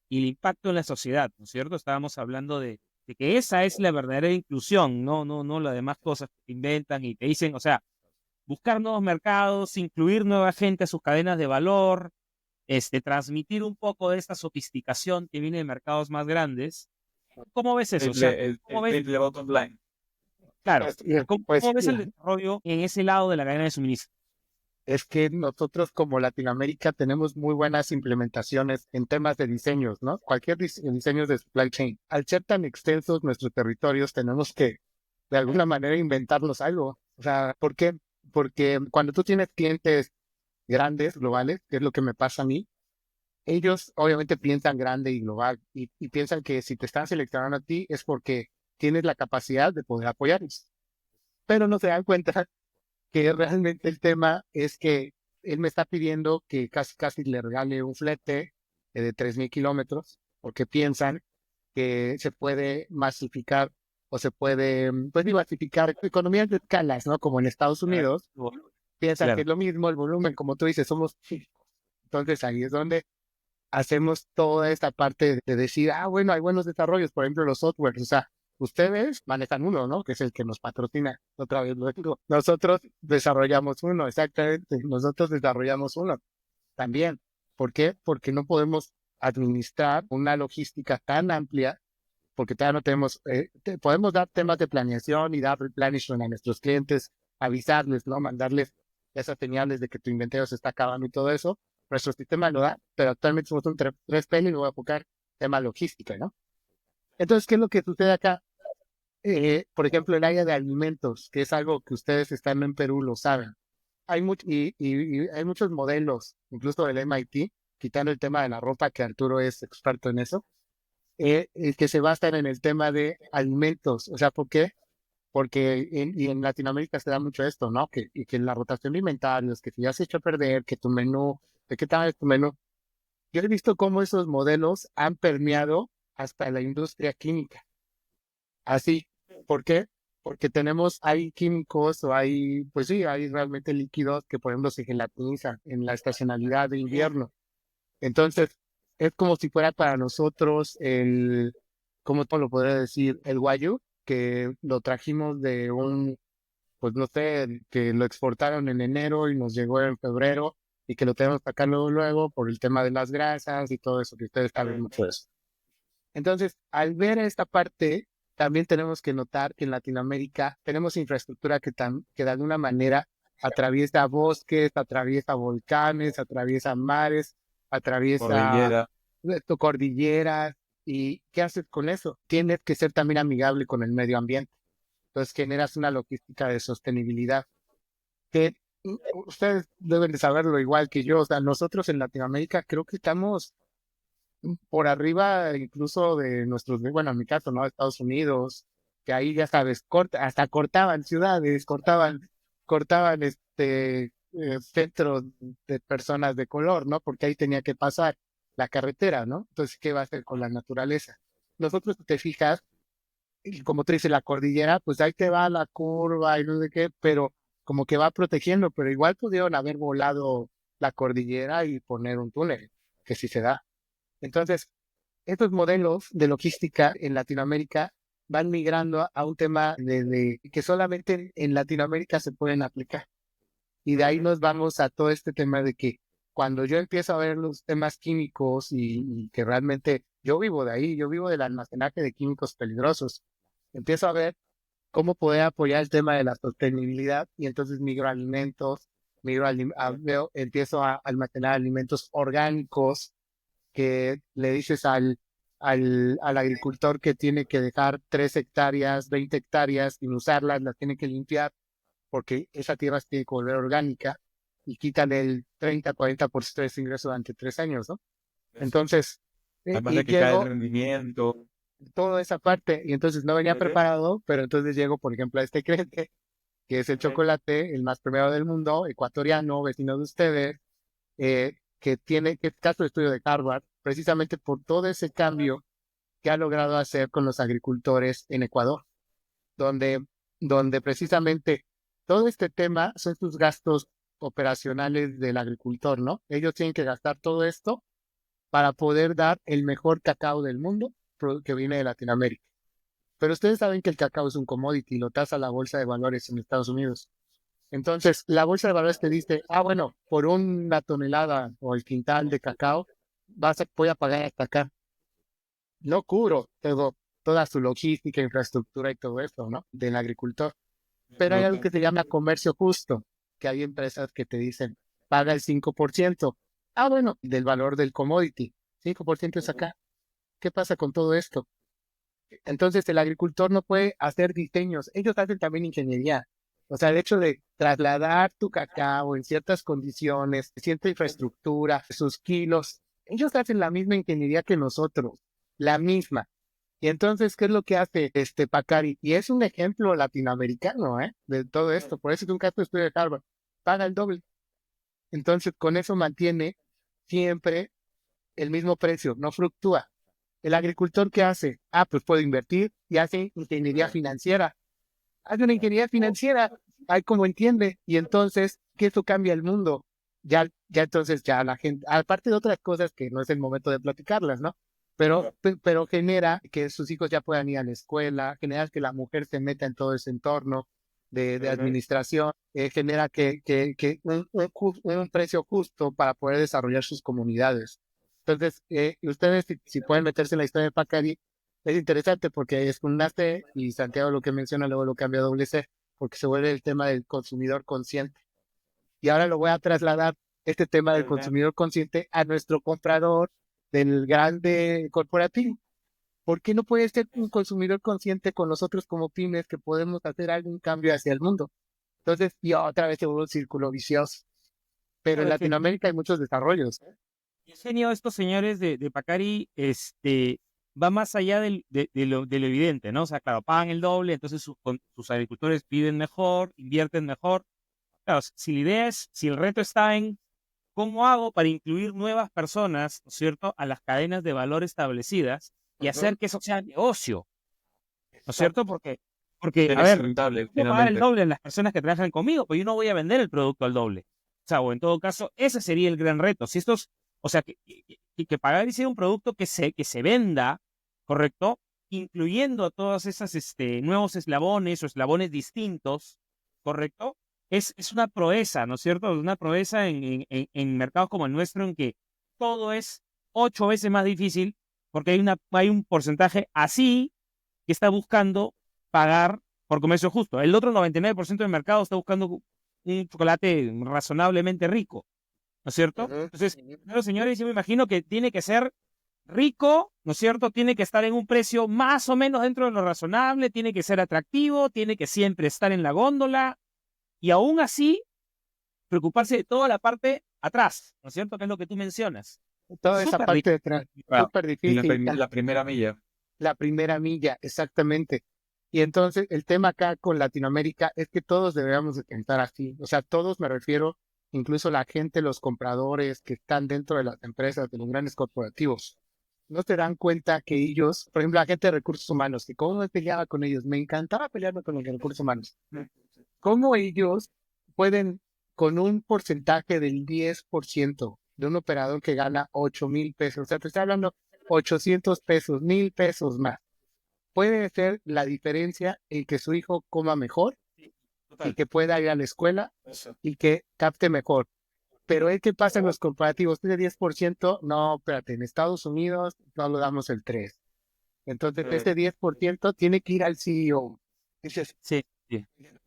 y el impacto en la sociedad, ¿no es cierto? Estábamos hablando de que esa es la verdadera inclusión, no las demás cosas que te inventan y te dicen, o sea, buscar nuevos mercados, incluir nueva gente a sus cadenas de valor, transmitir un poco de esta sofisticación que viene de mercados más grandes. ¿Cómo ves eso? O sea, ¿cómo ves? El bottom line. Claro, Pues, ¿cómo ves el mira, desarrollo en ese lado de la cadena de suministro? es que nosotros como Latinoamérica tenemos muy buenas implementaciones en temas de diseños, ¿no? Cualquier diseño de supply chain. Al ser tan extensos nuestros territorios, tenemos que de alguna manera inventarnos algo. O sea, ¿por qué? Porque cuando tú tienes clientes grandes, globales, que es lo que me pasa a mí, ellos obviamente piensan grande y global y piensan que si te están seleccionando a ti es porque tienes la capacidad de poder apoyarlos. Pero no se dan cuenta que realmente el tema es que él me está pidiendo que casi le regale un flete de 3,000 kilómetros, porque piensan que se puede masificar o se puede, pues, diversificar economías de escalas, ¿no? Como en Estados Unidos, piensan que Claro. es lo mismo el volumen, como tú dices, somos chicos. Entonces ahí es donde hacemos toda esta parte de decir, bueno, hay buenos desarrollos, por ejemplo, los softwares, o sea, ustedes manejan uno, ¿no? Que es el que nos patrocina, otra vez lo digo. Nosotros desarrollamos uno, exactamente, nosotros desarrollamos uno también. ¿Por qué? Porque no podemos administrar una logística tan amplia, porque todavía no tenemos, podemos dar temas de planeación y dar replenishment a nuestros clientes, avisarles, ¿no? Mandarles esas señales de que tu inventario se está acabando y todo eso. Nuestro sistema lo da, pero actualmente somos un 3PL y lo voy a enfocar tema logística, ¿no? Entonces, ¿qué es lo que sucede acá? Por ejemplo, el área de alimentos, que es algo que ustedes están en Perú, lo saben. Y hay muchos modelos, incluso del MIT, quitando el tema de la ropa, que Arturo es experto en eso, que se basan en el tema de alimentos. O sea, ¿por qué? Porque en Latinoamérica se da mucho esto, ¿no? Que la rotación de inventarios, que si ya se echó a perder, que tu menú, ¿de qué tal es tu menú? Yo he visto cómo esos modelos han permeado hasta la industria química. Así, ¿por qué? Porque hay químicos o pues sí, hay realmente líquidos que, por ejemplo, se gelatinizan en la estacionalidad de invierno. Entonces, es como si fuera para nosotros ¿cómo te lo podría decir? El guayu, que lo trajimos pues no sé, que lo exportaron en enero y nos llegó en febrero y que lo tenemos que sacar luego por el tema de las grasas y todo eso, que ustedes saben mucho de eso. Entonces, al ver esta parte, también tenemos que notar que en Latinoamérica tenemos infraestructura que de alguna manera atraviesa bosques, atraviesa volcanes, atraviesa mares, atraviesa Cordillera. cordilleras. ¿Y qué haces con eso? Tienes que ser también amigable con el medio ambiente. Entonces generas una logística de sostenibilidad que ustedes deben de saberlo igual que yo. O sea, nosotros en Latinoamérica creo que estamos por arriba incluso de bueno, en mi caso, ¿no? Estados Unidos, que ahí ya sabes, hasta cortaban ciudades, cortaban centros de personas de color, ¿no? Porque ahí tenía que pasar la carretera, ¿no? Entonces, ¿qué va a hacer con la naturaleza? Nosotros, si te fijas, y como te dice la cordillera, pues ahí te va la curva y no sé qué, pero como que va protegiendo, pero igual pudieron haber volado la cordillera y poner un túnel, que sí se da. Entonces, estos modelos de logística en Latinoamérica van migrando a un tema de que solamente en Latinoamérica se pueden aplicar. Y de ahí nos vamos a todo este tema de que cuando yo empiezo a ver los temas químicos y que realmente yo vivo de ahí, yo vivo del almacenaje de químicos peligrosos, empiezo a ver cómo poder apoyar el tema de la sostenibilidad y entonces migro a alimentos, empiezo a almacenar alimentos orgánicos que le dices al agricultor que tiene que dejar 3 hectáreas, 20 hectáreas sin usarlas, las tiene que limpiar porque esa tierra se tiene que volver orgánica y quitan el 30-40% de ese ingreso durante 3 años, ¿no? Entonces, Además y de que cae el llego rendimiento. toda esa parte y entonces no venía preparado, pero entonces llego, por ejemplo, a este cliente, que es el chocolate, el más premiado del mundo, ecuatoriano, vecino de ustedes, que es caso de estudio de Harvard, precisamente por todo ese cambio que ha logrado hacer con los agricultores en Ecuador, donde, donde precisamente todo este tema son sus gastos operacionales del agricultor, ¿no? Ellos tienen que gastar todo esto para poder dar el mejor cacao del mundo que viene de Latinoamérica. Pero ustedes saben que el cacao es un commodity, lo tasa la bolsa de valores en Estados Unidos. Entonces, la bolsa de valores te dice, bueno, por una tonelada o el quintal de cacao, voy a pagar hasta acá. No cubro toda su logística, infraestructura y todo eso, ¿no? Del agricultor. Pero hay algo que se llama comercio justo, que hay empresas que te dicen, paga el 5%. Bueno, del valor del commodity. 5% es acá. ¿Qué pasa con todo esto? Entonces, el agricultor no puede hacer diseños. Ellos hacen también ingeniería. O sea, el hecho de trasladar tu cacao en ciertas condiciones, cierta infraestructura, sus kilos, ellos hacen la misma ingeniería que nosotros, la misma. Y entonces, ¿qué es lo que hace Pacari? Y es un ejemplo latinoamericano, de todo esto. Por eso es un caso de estudio de Harvard. Paga el doble. Entonces, con eso mantiene siempre el mismo precio, no fluctúa. ¿El agricultor qué hace? Pues puede invertir y hace ingeniería financiera. Hace una ingeniería financiera, ahí como entiende, y entonces, que eso cambia el mundo. Entonces ya la gente, aparte de otras cosas que no es el momento de platicarlas, ¿no? Pero genera que sus hijos ya puedan ir a la escuela, genera que la mujer se meta en todo ese entorno de administración, genera que un precio justo para poder desarrollar sus comunidades. Entonces, ustedes si pueden meterse en la historia de Pacari, es interesante porque es un nace y Santiago lo que menciona luego lo cambia a doble C, porque se vuelve el tema del consumidor consciente. Y ahora lo voy a trasladar, este tema del consumidor consciente, a nuestro comprador del grande corporativo. ¿Por qué no puede ser un consumidor consciente con nosotros como pymes que podemos hacer algún cambio hacia el mundo? Entonces, y otra vez se vuelve un círculo vicioso. Pero en Latinoamérica hay muchos desarrollos. El genio de estos señores de Pacari va más allá de lo evidente, ¿no? O sea, claro, pagan el doble, entonces sus agricultores viven mejor, invierten mejor. Claro, si el reto está en cómo hago para incluir nuevas personas, ¿no es cierto?, a las cadenas de valor establecidas y hacer que eso sea negocio, ¿no es cierto? Porque a ver, rentable, yo pagar el doble en las personas que trabajan conmigo, pues yo no voy a vender el producto al doble. O sea, o en todo caso, ese sería el gran reto. Si estos, o sea, que pagar y ser un producto que se venda, ¿correcto? Incluyendo a todas esas nuevos eslabones o eslabones distintos, ¿correcto? Es una proeza, ¿no es cierto? Es una proeza en mercados como el nuestro, en que todo es 8 veces más difícil, porque hay un porcentaje así que está buscando pagar por comercio justo. El otro 99% del mercado está buscando un chocolate razonablemente rico, ¿no es cierto? Entonces, claro, señores, yo me imagino que tiene que ser rico, ¿no es cierto? Tiene que estar en un precio más o menos dentro de lo razonable, tiene que ser atractivo, tiene que siempre estar en la góndola, y aún así, preocuparse de toda la parte atrás, ¿no es cierto? Que es lo que tú mencionas. Toda esa parte de atrás, súper difícil. La primera milla. La primera milla, exactamente. Y entonces el tema acá con Latinoamérica es que todos deberíamos de pensar así. O sea, todos me refiero, incluso la gente, los compradores que están dentro de las empresas, de los grandes corporativos, no se dan cuenta que ellos, por ejemplo, la gente de recursos humanos, que cómo me peleaba con ellos, me encantaba pelearme con los de recursos humanos. Cómo ellos pueden, con un porcentaje del 10% de un operador que gana 8,000 pesos, o sea, te estoy hablando 800 pesos, 1,000 pesos más, puede ser la diferencia en que su hijo coma mejor y que pueda ir a la escuela y que capte mejor. Pero ¿qué pasa en los corporativos? Tiene 10%, no, espérate, en Estados Unidos no lo damos el 3%. Entonces, ese 10% tiene que ir al CEO. Dices, sí.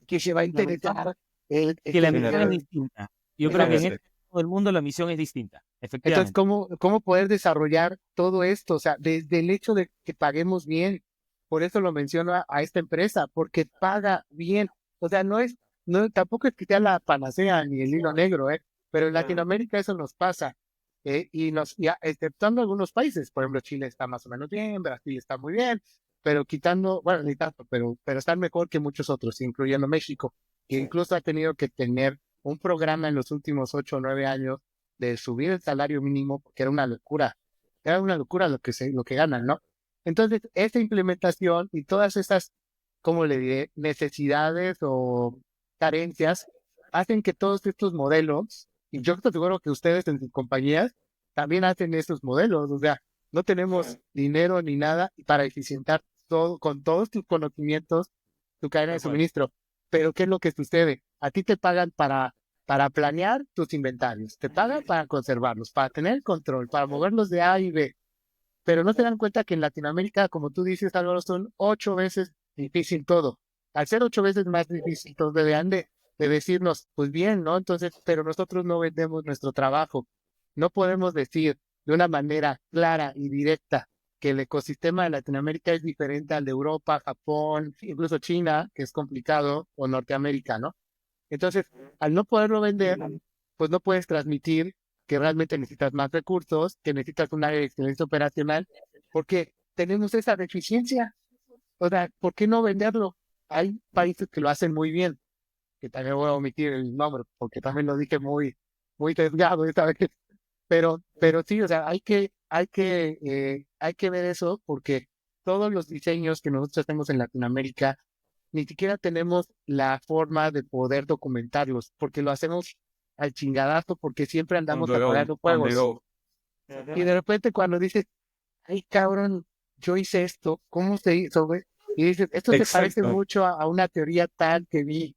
que se va a interesar. Que la mirada es distinta. Yo creo que del mundo la misión es distinta, Entonces, efectivamente. ¿cómo poder desarrollar todo esto? O sea, desde el hecho de que paguemos bien, por eso lo menciono a esta empresa, porque paga bien. O sea, tampoco es que sea la panacea ni el hilo negro, pero en Latinoamérica eso nos pasa. Exceptando algunos países, por ejemplo, Chile está más o menos bien, Brasil está muy bien, pero quitando, bueno, ni tanto, pero están mejor que muchos otros, incluyendo México, que incluso ha tenido que tener un programa en los últimos 8 o 9 años de subir el salario mínimo, porque era una locura lo que ganan, ¿no? Entonces, esa implementación y todas esas, ¿cómo le diré?, necesidades o carencias, hacen que todos estos modelos, y yo estoy seguro que ustedes en sus compañías también hacen estos modelos, o sea, no tenemos dinero ni nada para eficientar todo, con todos tus conocimientos, tu cadena de suministro. Pero ¿qué es lo que sucede? A ti te pagan para planear tus inventarios, te pagan para conservarlos, para tener control, para moverlos de A y B. Pero no se dan cuenta que en Latinoamérica, como tú dices, Álvaro, son 8 veces difícil todo. Al ser 8 veces más difícil, todos deberían de decirnos, pues bien, ¿no? Entonces, pero nosotros no vendemos nuestro trabajo. No podemos decir de una manera clara y directa que el ecosistema de Latinoamérica es diferente al de Europa, Japón, incluso China, que es complicado, o Norteamérica, ¿no? Entonces, al no poderlo vender, pues no puedes transmitir que realmente necesitas más recursos, que necesitas un área de excelencia operacional, porque tenemos esa deficiencia. O sea, ¿por qué no venderlo? Hay países que lo hacen muy bien, que también voy a omitir el nombre, porque también lo dije muy sesgado esta vez. Pero sí, o sea, hay que ver eso, porque todos los diseños que nosotros hacemos en Latinoamérica ni siquiera tenemos la forma de poder documentarlos, porque lo hacemos al chingadazo, porque siempre andamos apagando On the fuegos. go. Y de repente cuando dices, ay cabrón, yo hice esto, ¿cómo se hizo, güey? Y dices, esto se parece Exacto. mucho a una teoría tal que vi,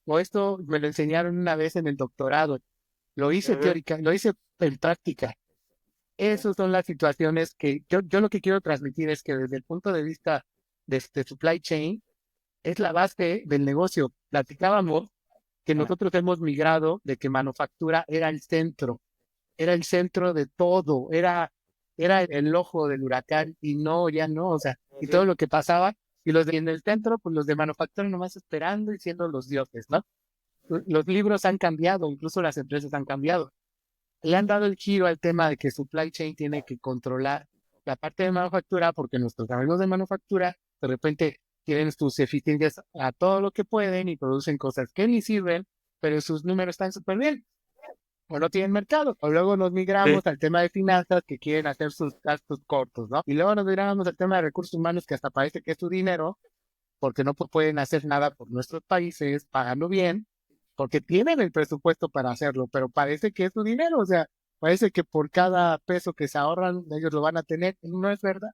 o esto me lo enseñaron una vez en el doctorado, lo hice teórica, lo hice en práctica. Esas son las situaciones que yo lo que quiero transmitir es que desde el punto de vista de supply chain, es la base del negocio. Platicábamos que nosotros hemos migrado de que manufactura era el centro de todo, era el ojo del huracán y no, ya no, o sea, y todo lo que pasaba, y los de en el centro, pues los de manufactura nomás esperando y siendo los dioses, ¿no? Los libros han cambiado, incluso las empresas han cambiado. Le han dado el giro al tema de que supply chain tiene que controlar la parte de manufactura, porque nuestros amigos de manufactura de repente tienen sus eficiencias a todo lo que pueden y producen cosas que ni sirven, pero sus números están súper bien, o no tienen mercado. O luego nos migramos al tema de finanzas, que quieren hacer sus gastos cortos, ¿no? Y luego nos migramos al tema de recursos humanos, que hasta parece que es su dinero, porque no pueden hacer nada por nuestros países, pagando bien, porque tienen el presupuesto para hacerlo, pero parece que es su dinero, o sea, parece que por cada peso que se ahorran, ellos lo van a tener, no es verdad.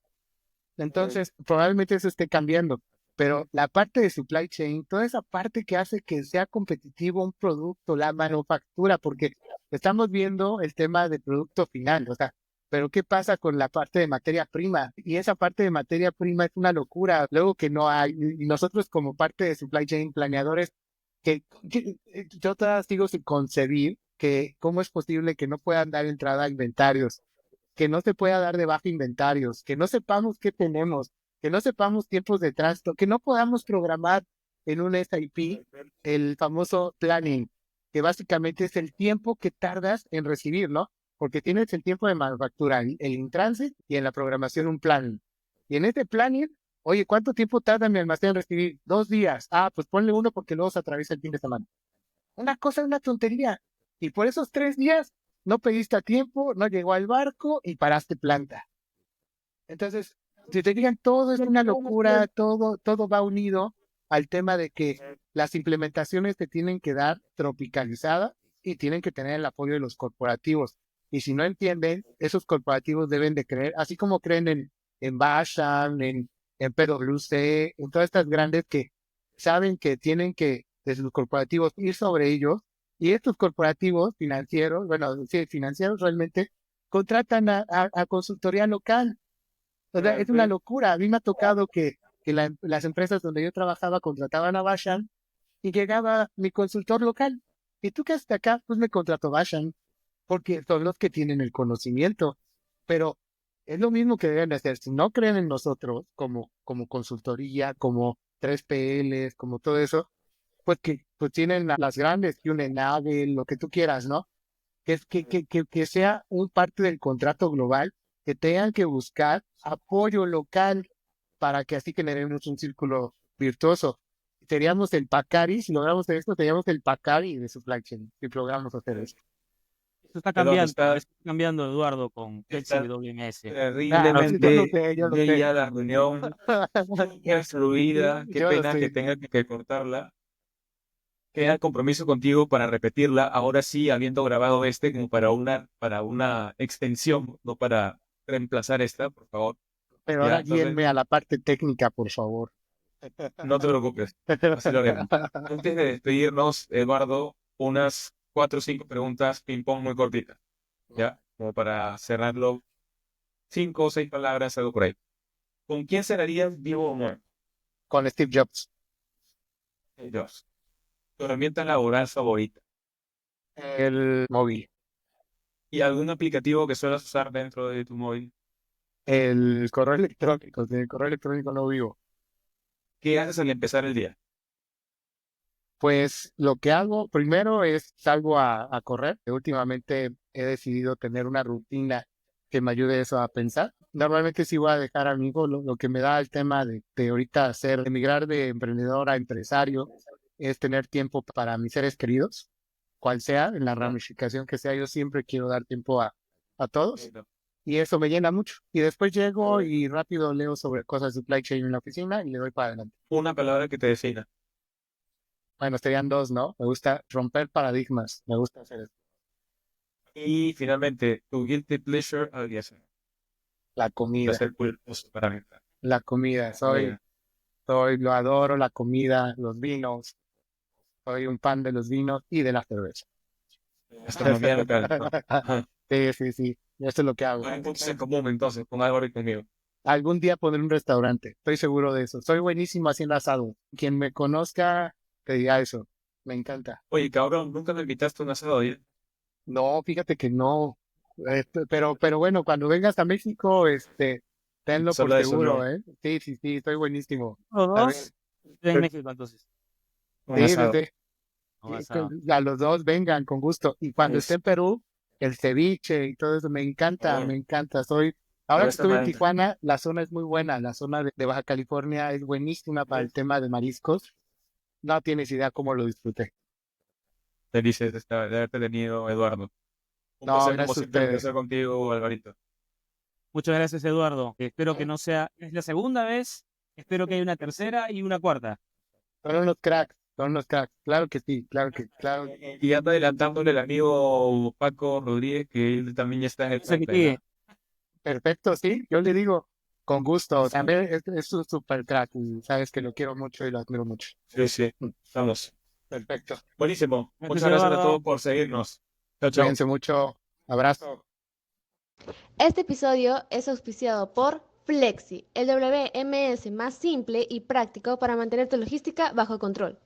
Entonces, probablemente eso esté cambiando, pero la parte de supply chain, toda esa parte que hace que sea competitivo un producto, la manufactura, porque estamos viendo el tema de producto final, o sea, pero ¿qué pasa con la parte de materia prima? Y esa parte de materia prima es una locura, luego que no hay, y nosotros como parte de supply chain planeadores, yo todavía sigo sin concebir que cómo es posible que no puedan dar entrada a inventarios, que no se pueda dar de baja inventarios, que no sepamos qué tenemos, que no sepamos tiempos de tránsito, que no podamos programar en un SIP el famoso planning, que básicamente es el tiempo que tardas en recibir, ¿no? Porque tienes el tiempo de manufactura, el in-transit y en la programación un planning. Y en este planning, oye, ¿cuánto tiempo tarda mi almacén en recibir? 2 días. Ah, pues ponle uno porque luego se atraviesa el fin de semana. Una cosa es una tontería. Y por esos 3 días no pediste a tiempo, no llegó al barco y paraste planta. Entonces, si te digan, todo es una locura, todo va unido al tema de que las implementaciones te tienen que dar tropicalizadas y tienen que tener el apoyo de los corporativos. Y si no entienden, esos corporativos deben de creer, así como creen en Basham, en PwC, en todas estas grandes que saben que tienen que, desde los corporativos, ir sobre ellos. Y estos corporativos financieros, bueno, sí, financieros realmente, contratan a consultoría local. O sea, es una locura. A mí me ha tocado que las empresas donde yo trabajaba contrataban a Basham y llegaba mi consultor local ¿y tú qué haces acá? Pues me contrató Bashan, porque son los que tienen el conocimiento. Pero es lo mismo que deben hacer. Si no creen en nosotros como consultoría, como 3PLs, como todo eso, pues que pues tienen las grandes, que un nave, lo que tú quieras, ¿no? Que sea un parte del contrato global, que tengan que buscar apoyo local para que así generemos un círculo virtuoso. Seríamos el Pacari, si logramos esto, seríamos el Pacari de supply chain, si logramos hacer eso. Eso está Perdón, cambiando, Eduardo, con está Plexi WMS. terriblemente yo lo sé. bella la reunión, qué fluida, qué Yo lo pena sé. que tenga que cortarla. Queda el compromiso contigo para repetirla, ahora sí, habiendo grabado como para una extensión, no para reemplazar esta, por favor. Pero Ya, ahora entonces, guíenme a la parte técnica, por favor. no te preocupes, así lo haremos. Antes de despedirnos, Eduardo, unas 4 o 5 preguntas ping-pong muy cortitas, ¿ya? Como para cerrarlo, 5 o 6 palabras, algo por ahí. ¿Con quién cerrarías vivo o muerto? Con Steve Jobs. Dios. ¿Tu herramienta laboral favorita? El móvil. ¿Y algún aplicativo que suelas usar dentro de tu móvil? El correo electrónico. Sin el correo electrónico no vivo. ¿Qué haces al empezar el día? Pues lo que hago primero es salgo a correr. Últimamente he decidido tener una rutina que me ayude eso a pensar. Normalmente sí voy a dejar amigos. Lo que me da el tema de ahorita emigrar de emprendedor a empresario es tener tiempo para mis seres queridos, cual sea, en la ramificación que sea. Yo siempre quiero dar tiempo a todos y eso me llena mucho. Y después llego y rápido leo sobre cosas de supply chain en la oficina y le doy para adelante. Una palabra que te defina. Bueno, serían dos, ¿no? Me gusta romper paradigmas, me gusta hacer eso. Y finalmente, tu guilty pleasure al día. La comida, Placer culposo para mí. la comida, lo adoro, la comida, los vinos, soy un fan de los vinos y de la cerveza. Gastronomía local. Ajá. Sí, eso es lo que hago. Hay puntos en común entonces, con algo conmigo. Algún día poner un restaurante, estoy seguro de eso. Soy buenísimo haciendo asado. Quien me conozca te diga eso, me encanta. Oye, cabrón, nunca me invitaste a un asado, ¿eh? No, fíjate que no. Pero bueno, cuando vengas a México, tenlo por Solo eso, seguro, ¿no? Sí, estoy buenísimo. Los A dos en México, entonces. Un Sí, asado. Un asado. a los dos vengan con gusto. Y cuando esté en Perú, el ceviche y todo eso me encanta, Oh. me encanta. Ahora que estuve en Honestamente. Tijuana, la zona es muy buena, la zona de Baja California es buenísima para el tema de mariscos. No tienes idea cómo lo disfruté. Felices de haberte tenido, Eduardo. Un No, placer, como gracias a siempre, ustedes. conversar contigo, Alvarito. Muchas gracias, Eduardo. Espero que no sea, es la segunda vez, espero que haya una tercera y una cuarta. Son unos cracks. Claro que sí, claro. Y anda adelantándole el amigo Paco Rodríguez, que él también ya está en el Se frente, liquide. ¿no? Perfecto, sí, yo le digo, con gusto. También es un super crack y sabes que lo quiero mucho y lo admiro mucho. Sí, vamos. Perfecto. Buenísimo. Gracias, Muchas gracias a Eduardo. todos por seguirnos. Chao, chao. Cuídense mucho. Abrazo. Este episodio es auspiciado por Plexi, el WMS más simple y práctico para mantener tu logística bajo control.